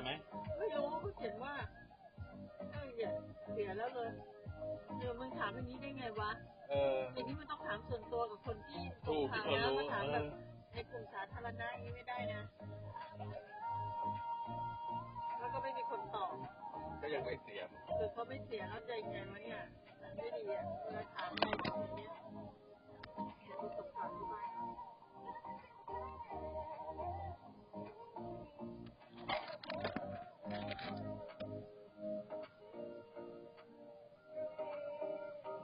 ไหมไม่รู้เขาเขียนว่าอย่าเสียแล้วเลยมึงถามอย่างนี้ได้ไงวะอย่างนี้มันต้องถามส่วนตัวกับคนที่ส่งข่าวนะมาถามแบบในกลุ่มสาธารณะอย่างนี้ไม่ได้นะแล้วก็ไม่มีคนตอบก็ยังไม่เสียคือเขาไม่เสียแล้วใจไงวะเนี่ยไม่ดีอ่ะ